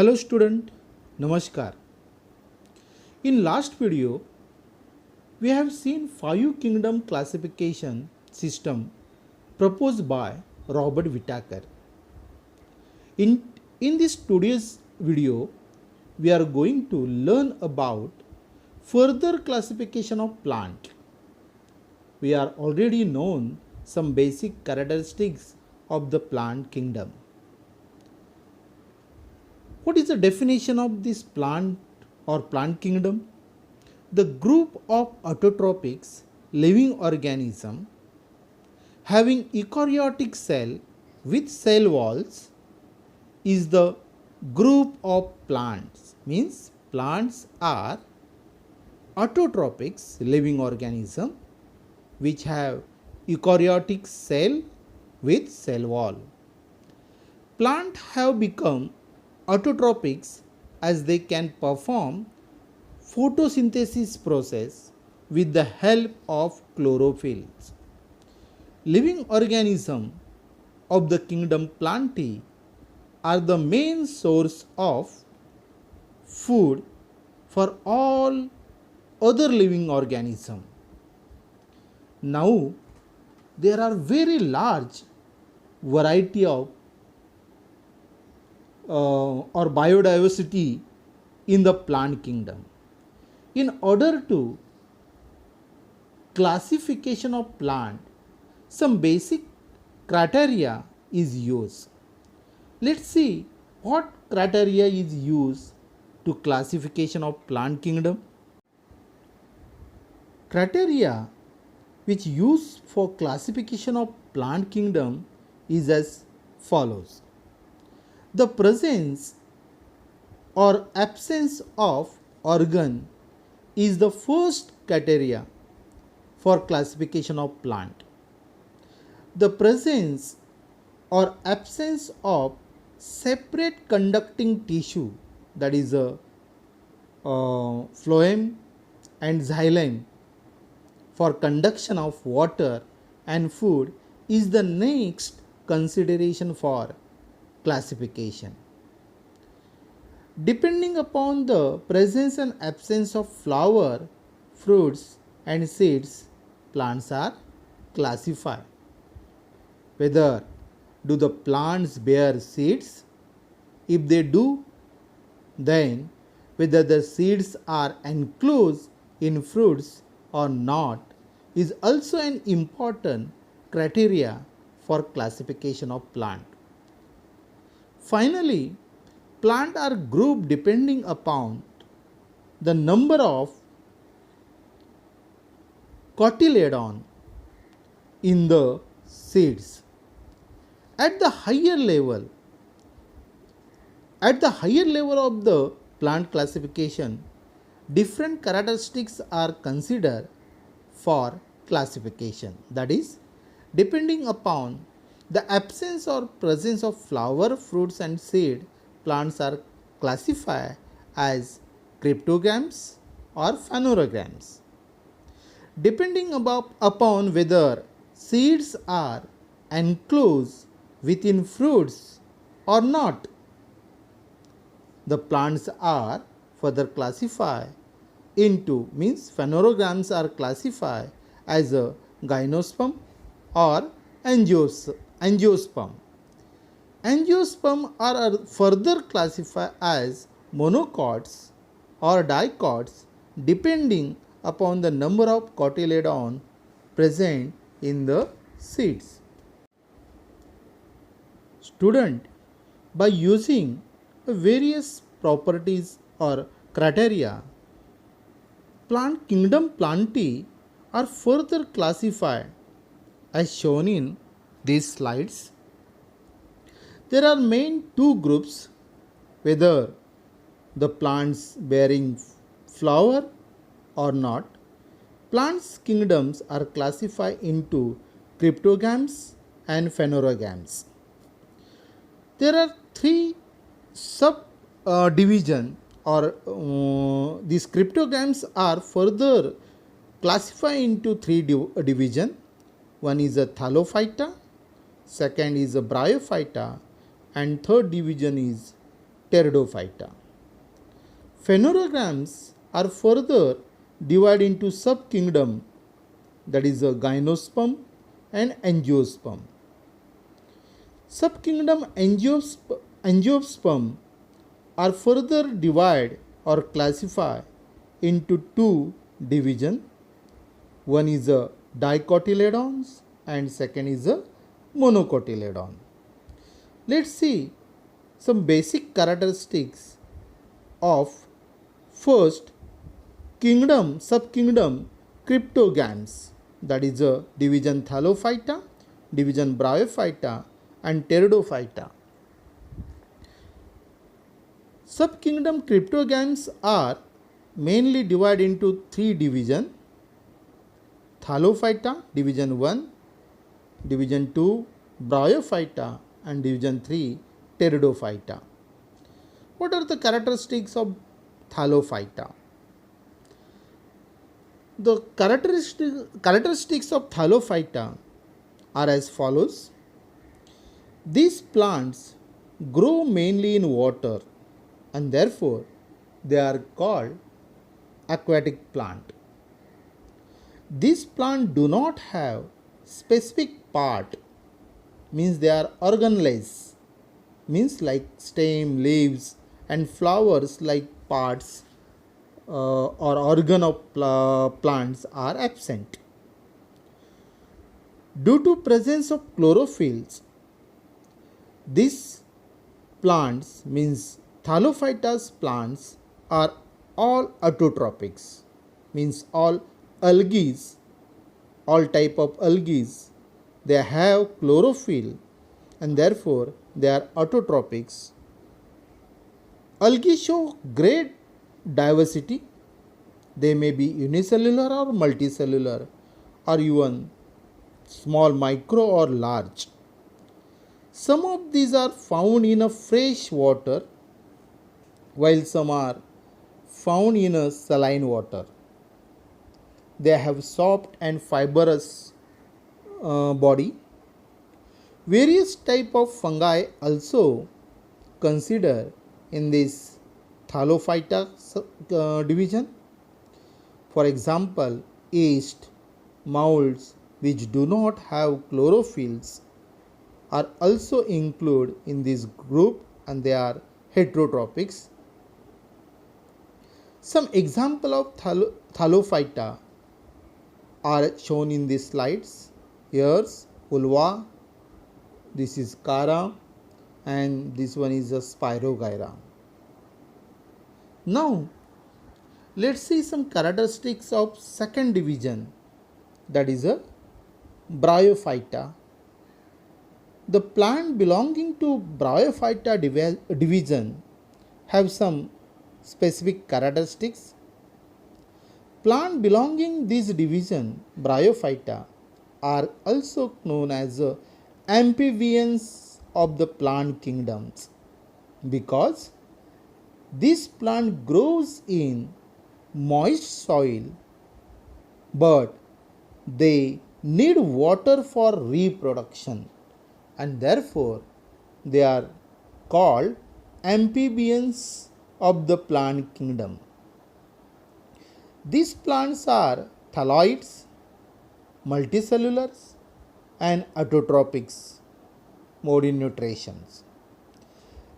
Hello student, Namaskar. In last video, we have seen five kingdom classification system proposed by Robert Whittaker. In this today's video, we are going to learn about further classification of plant. We are already known some basic characteristics of the plant kingdom. What is the definition of this plant or plant kingdom? The group of autotrophic living organism having eukaryotic cell with cell walls is the group of plants. Means plants are autotrophic living organism which have eukaryotic cell with cell wall. Plants have become autotrophic as they can perform photosynthesis process with the help of chlorophyll. Living organisms of the kingdom Plantae are the main source of food for all other living organisms. Now, there are very large variety of or biodiversity in the plant kingdom. In order to classification of plant, some basic criteria is used. Let's see what criteria is used to classification of plant kingdom. Criteria which used for classification of plant kingdom is as follows. The presence or absence of organ is the first criteria for classification of plant. The presence or absence of separate conducting tissue, that is a phloem and xylem for conduction of water and food, is the next consideration for classification. Depending upon the presence and absence of flower, fruits and seeds, plants are classified. Whether do the plants bear seeds? If they do, then whether the seeds are enclosed in fruits or not is also an important criteria for classification of plant. Finally, plants are grouped depending upon the number of cotyledon in the seeds. At the higher level of the plant classification, different characteristics are considered for classification. That is, depending upon the absence or presence of flower, fruits and seed, plants are classified as cryptogams or phanerogams. Depending upon whether seeds are enclosed within fruits or not, the plants are further classified into, means phanerogams are classified as a gymnosperm or angiosperm. Angiosperm are further classified as monocots or dicots depending upon the number of cotyledon present in the seeds. Student, by using various properties or criteria, plant kingdom Plantae are further classified as shown in these slides. There are main two groups, whether the plants bearing flower or not. Plants kingdoms are classified into cryptogams and phanerogams. There are three subdivisions or these cryptogams are further classified into three divisions. One is a Thallophyta, second is a Bryophyta, and third division is Pteridophyta. Phanerogams are further divided into subkingdom, that is a gymnosperm and angiosperm. Subkingdom angiosperm are further divided or classified into two divisions. One is a dicotyledons and second is a monocotyledon. Let's see some basic characteristics of first subkingdom Cryptogams, that is a division Thallophyta, division Bryophyta and Pteridophyta. Subkingdom Cryptogams are mainly divided into three divisions: Thallophyta, division 1, division 2, Bryophyta and division 3, Pteridophyta. What are the characteristics of Thallophyta? The characteristics of Thallophyta are as follows. These plants grow mainly in water and therefore they are called aquatic plant. These plants do not have specific part, means they are organless, means like stem, leaves and flowers like parts or organ of plants are absent. Due to presence of chlorophylls, these plants, means Thallophyta's plants, are all autotrophics, means all algae, all type of algae, they have chlorophyll and therefore they are autotrophics. Algae show great diversity. They may be unicellular or multicellular or even small, micro or large. Some of these are found in a fresh water while some are found in a saline water. They have soft and fibrous body. Various type of fungi also considered in this Thallophyta division. For example, yeast, molds which do not have chlorophylls are also included in this group and they are heterotrophics. Some example of Thallophyta are shown in these slides. Here's Ulva, this is Chara and this one is a Spirogyra. Now let's see some characteristics of second division, that is a Bryophyta. The plant belonging to Bryophyta division have some specific characteristics. Plant belonging this division, Bryophyta, are also known as amphibians of the plant kingdoms because this plant grows in moist soil but they need water for reproduction and therefore they are called amphibians of the plant kingdom. These plants are thalloids, multicellulars and autotrophics mode in nutritions.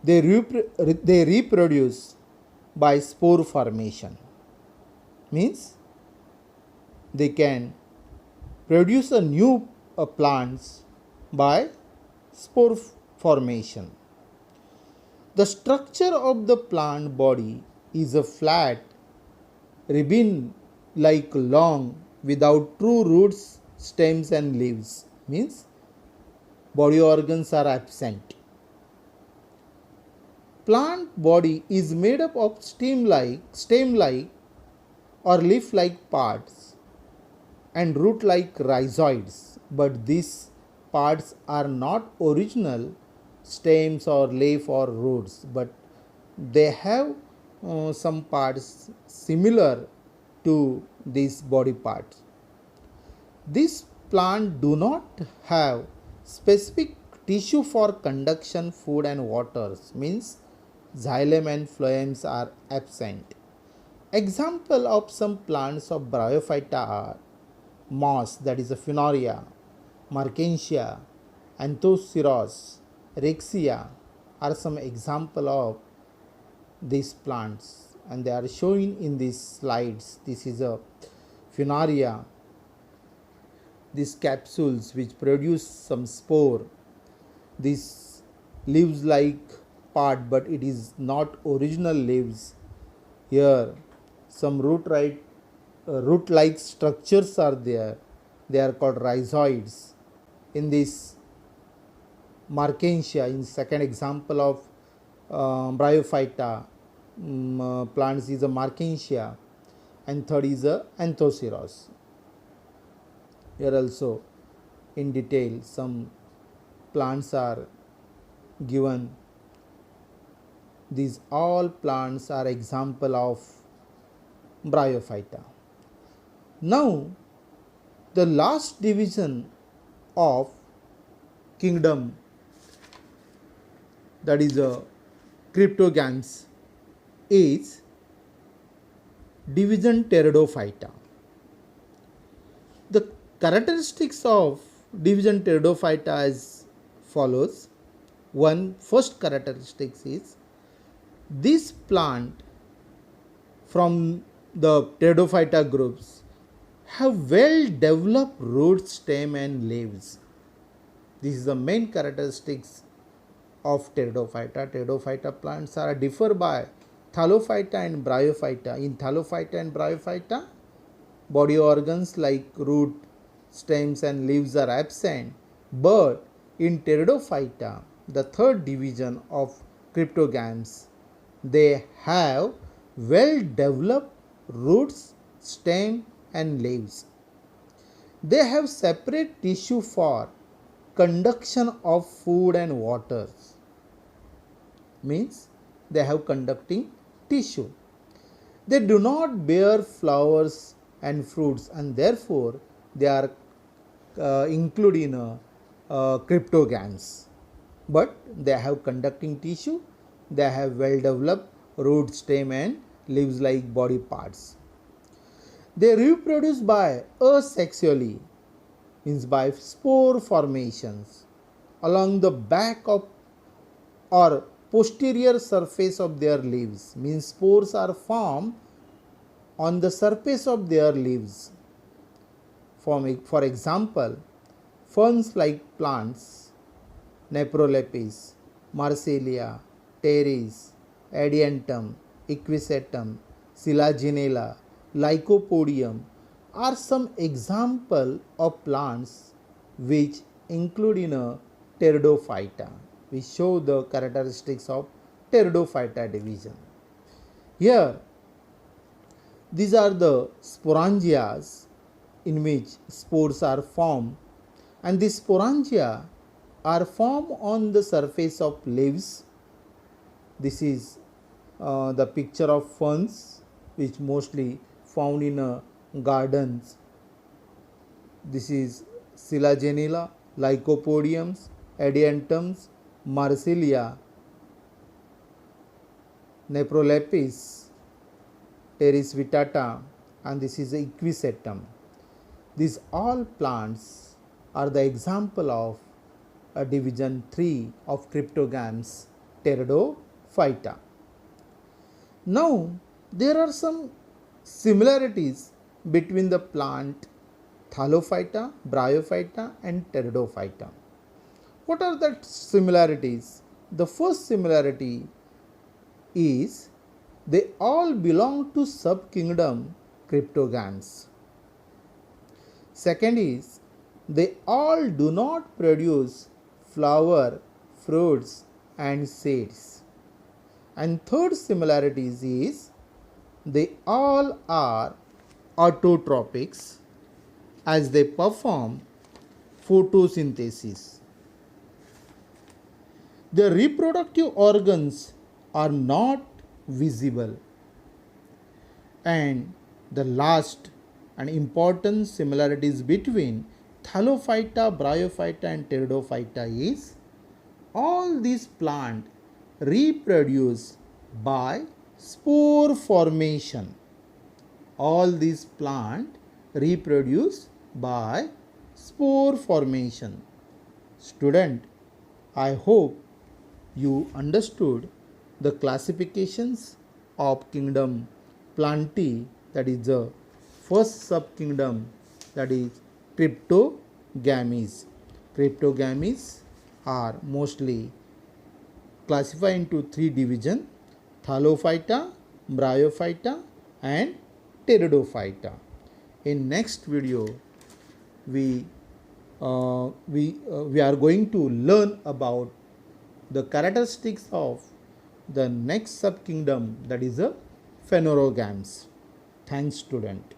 They reproduce by spore formation, means they can produce a new plants by spore formation. The structure of the plant body is a flat ribbon like long without true roots, stems and leaves, means body organs are absent. Plant body is made up of stem-like or leaf-like parts and root-like rhizoids, but these parts are not original stems or leaf or roots, but they have some parts similar to these body parts. These plants do not have specific tissue for conduction food and waters, means xylem and phloems are absent. Example of some plants of Bryophyta are moss, that is a Funaria, Markensia, Anthoceros, Rexia are some example of these plants, and they are shown in these slides. This is a Funaria, these capsules which produce some spore. This leaves like part, but it is not original leaves. Here some root like structures are there. They are called rhizoids. In this Markensia, in second example of Bryophyta plants is a Markensia, and third is a Anthoceros. Here also in detail some plants are given. These all plants are example of Bryophyta. Now the last division of kingdom, that is a cryptogams, is division Pteridophyta. The characteristics of division Pteridophyta as follows. First characteristic is this plant from the Pteridophyta groups have well developed root, stem and leaves. This is the main characteristics of Pteridophyta. Pteridophyta plants are differ by Thallophyta and Bryophyta. In Thallophyta and Bryophyta, body organs like root, stems and leaves are absent, but in Pteridophyta, the third division of cryptogams, they have well developed roots, stem and leaves. They have separate tissue for conduction of food and water. Means they have conducting tissue. They do not bear flowers and fruits, and therefore they are included in cryptogams. But they have conducting tissue, they have well developed root, stem and leaves like body parts. They reproduce by asexually, means by spore formations along the back of or posterior surface of their leaves, means spores are formed on the surface of their leaves. For example, ferns like plants, Nephrolepis, Marsilea, Pteris, Adiantum, Equisetum, Selaginella, Lycopodium are some example of plants which include in a Pteridophyta. We show the characteristics of Pteridophyta division. Here, these are the sporangias in which spores are formed, and these sporangia are formed on the surface of leaves. This is the picture of ferns which mostly found in gardens. This is Selaginella, Lycopodiums, Adiantums, Marsilea, Nephrolepis, Pteris vittata, and this is Equisetum. These all plants are the example of a division 3 of cryptogams, Pteridophyta. Now there are some similarities between the plant Thallophyta, Bryophyta and Pteridophyta. What are the similarities? The first similarity is they all belong to subkingdom cryptogams. Second is they all do not produce flower, fruits and seeds. And third similarity is they all are autotropics as they perform photosynthesis. Their reproductive organs are not visible. And the last and important similarities between Thallophyta, Bryophyta and Pteridophyta is all these plants reproduce by spore formation. All these plants reproduce by spore formation. Student, I hope you understood the classifications of kingdom Plantae, that is the first subkingdom, that is Cryptogamies. Cryptogamies are mostly classified into three divisions: Thallophyta, Bryophyta and Pteridophyta. In next video, we are going to learn about the characteristics of the next subkingdom, that is the Phanerogams. Thanks, student.